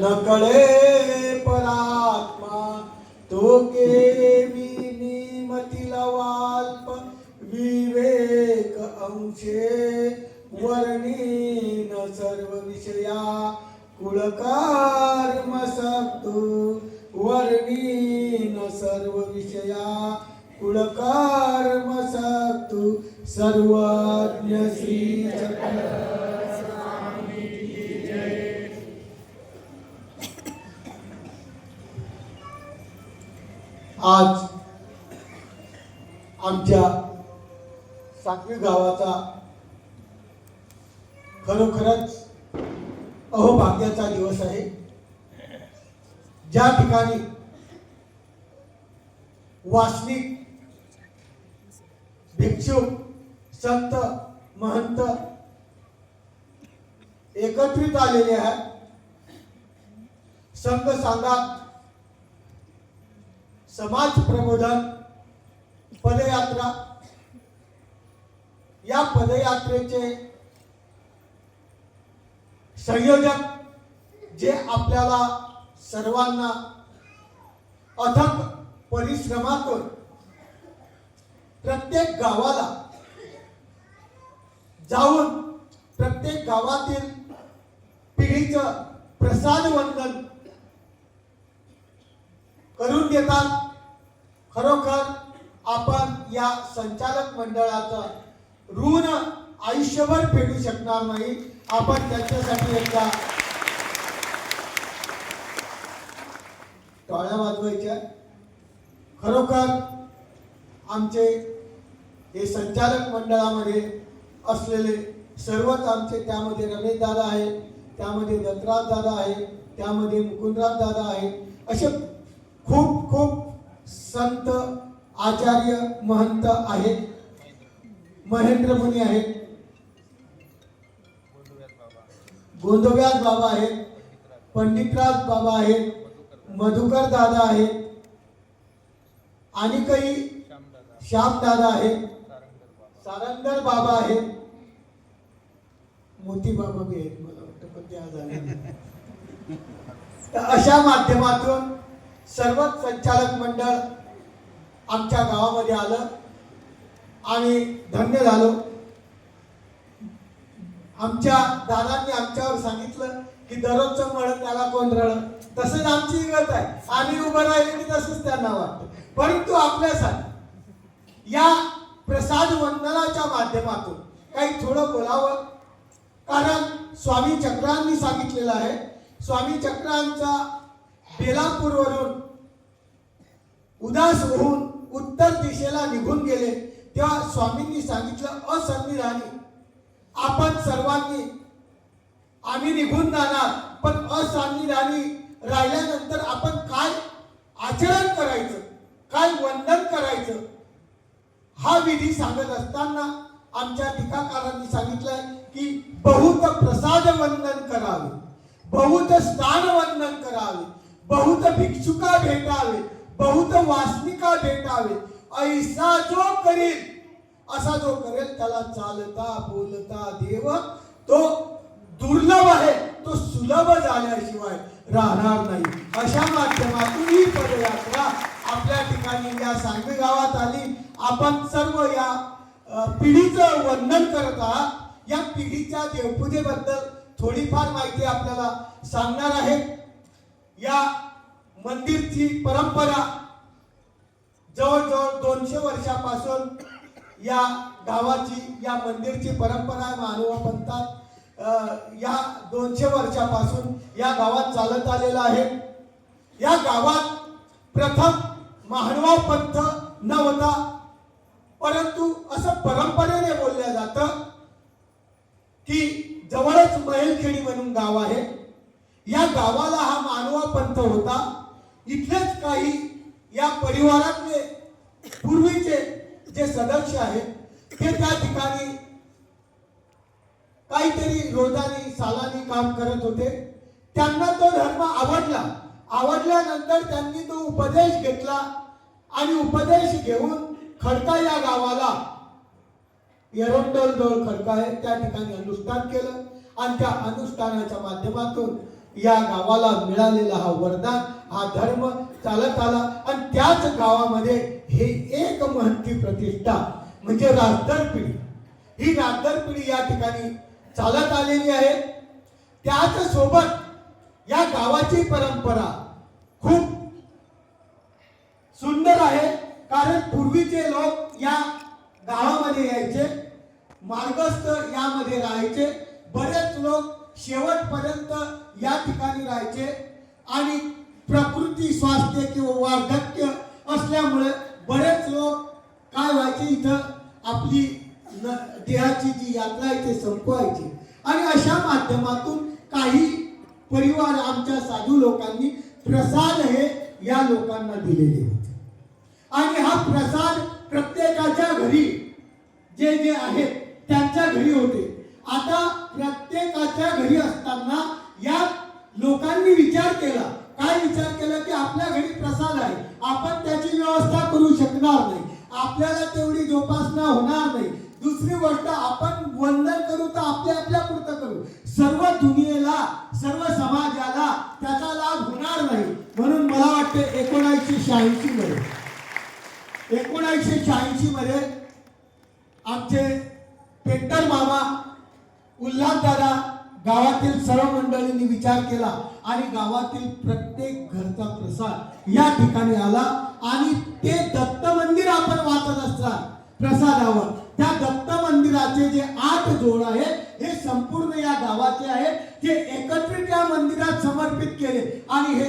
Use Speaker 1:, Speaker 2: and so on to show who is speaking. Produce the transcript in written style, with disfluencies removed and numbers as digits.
Speaker 1: नकळे परात्मा तो केविनी मतीला वाल्प विवेक अंशे वर्णीन सर्व विषया कुळकर्म सक्तो वर्णीन सर्व विषया कुळकर्म सक्तो सर्वज्ञ श्री आज आमच्या साकवी गावाचा खरोखरच अहोभाग्याचा दिवस आहे. ज्या ठिकाणी वासनिक भिक्षुक संत महंत एकत्रित आलेले आहेत. संघ सांगात समाज प्रबोधन पदयात्रा, या पदयात्रेचे संयोजक जे आपल्याला सर्वांना अथक परिश्रमातून प्रत्येक गावाला जाऊन प्रत्येक गावातील पिढीचं प्रसाद वंदन करून देतात. खरोखर आपण या संचालक मंडळाचं ऋण आयुष्यभर फेडू शकणार नाही. आपण त्यांच्यासाठी एकदा टाळ्या वाजवायच्या. खरोखर आमचे हे संचालक मंडळामध्ये असलेले सर्वच आमचे, त्यामध्ये रमेश दादा आहे, त्यामध्ये दत्तराज दादा आहे, त्यामध्ये मुकुंदराज दादा आहे, असे खूप खूप संत आचार्य महंत आहेत, महेंद्र मुनी आहेत, गोंदव्यास बाबा आहेत, पंडितराज बाबा आहेत, मधुकर दादा आहेत, आणि काही श्याम दादा आहेत, सारंगर बाबा आहेत, मोती बाबा बी आहेत, मला वाटतं पण ते आज आले. तर अशा माध्यमातून सर्वच संचालक मंडळ आमच्या गावामध्ये आलं आणि धन्य झालो. आमच्या दादांनी आमच्यावर सांगितलं की दररोजचं मळण त्याला कोण रळण, तसंच आमची गत आहे. आम्ही उभं राहिले की तसंच त्यांना वाटतं. परंतु आपल्यासाठी या प्रसाद वंदनाच्या माध्यमातून काही थोडं बोलावं, कारण स्वामी चक्रांनी सांगितलेलं आहे. स्वामी चक्रांचा बेलापूरवरून उदास होऊन उत्तर दिशेला निघून गेले तेव्हा स्वामींनी सांगितलं असंविधानी आपण सर्वांनी आम्ही निघून जाणार, पण असंविधानी राहिल्यानंतर आपण काय आचरण करायचं, काय वंदन करायचं, हा विधी सांगत असताना आमच्या टीकाकारांनी सांगितलंय की बहुत प्रसाद वंदन करावे, बहुत स्थान वंदन करावे, बहुत भिक्षुका भेटावे, बहुत वासनिका भेटावे. ऐसा जो करेल, असा जो करेल त्याला चालता बोलता देव तो दुर्लभ आहे, तो सुलभ झाल्याशिवाय राहणार नाही. अशा माध्यमातून ही पदयात्रा आपल्या ठिकाणी या सांगवी गावात आली. आपण सर्व या पिढीचं वंदन करत आहात. या पिढीच्या देवपूजेबद्दल थोडीफार माहिती आपल्याला सांगणार आहे. या मंदिरची परंपरा जवळजवळ 200 वर्षापासून या गावाची, या मंदिरची परंपरा मानव पंथात या 200 वर्षापासून या गावात चालत आलेला आहे. या गावात प्रथम महानुभाव पंथ नव्हता, परंतु असं परंपरेने बोलल्या जातं की जवळच महेलखेडी म्हणून गाव आहे. या गावाला हा मानवा पंथ होता. इथलेच काही या परिवारातले पूर्वीचे जे सदस्य आहेत ते त्या ठिकाणी काहीतरी रोजानी सालानी काम करत होते. त्यांना तो धर्म आवडला. आवडल्यानंतर त्यांनी तो उपदेश घेतला आणि उपदेश घेऊन खडका या गावाला, एरंडोल खडका आहे त्या ठिकाणी अनुष्ठान केलं आणि त्या अनुष्ठानाच्या माध्यमातून या गावाला मिळालेला हा वरदान, हा धर्म चालत आला आणि त्याच गावामध्ये हे एक महंती प्रतिष्ठा म्हणजे राजदर पिढी, ही राजदर पिढी या ठिकाणी चालत आलेली आहे. त्याच सोबत या गावाची परंपरा खूप सुंदर आहे. कारण पूर्वीचे लोक या गावामध्ये यायचे, मार्गस्थ यामध्ये राहायचे, बरेच लोक शेवटपर्यंत या ठिकाणी राहायचे आणि प्रकृती स्वास्थ्य किंवा वार्धक्य असल्यामुळे बरेच लोक काय व्हायचे, इथं आपली देहाची जी यात्रा आहे ते संपवायची. आणि अशा माध्यमातून काही परिवार आमच्या साधू लोकांनी प्रसाद हे या लोकांना दिलेले होते आणि हा प्रसाद प्रत्येकाच्या घरी जे जे आहेत त्यांच्या घरी होते. आता प्रत्येकाच्या घरी असताना या लोकांनी विचार केला, काय विचार केला की आपल्या घरी प्रसाद आहे, आपण त्याची व्यवस्था करू शकणार नाही, आपल्याला तेवढी जोपासना होणार नाही. दुसरी गोष्ट, आपण वंदन करू तर आपल्या पुरतं करू, सर्व दुनियेला सर्व समाजाला त्याचा लाभ होणार नाही. म्हणून मला वाटते 1986 मध्ये आमचे पेंटर मामा, उल्हास दादा, गावातील सर्व मंडळींनी विचार केला आणि गावातील प्रत्येक घरचा प्रसाद या ठिकाणी आला. आणि ते दत्त मंदिर आपण वाचत असतात प्रसादावर, त्या दत्त मंदिराचे जे 8 जोड आहेत हे संपूर्ण या गावाचे आहेत, जे एकत्रित या मंदिरात समर्पित केले आणि हे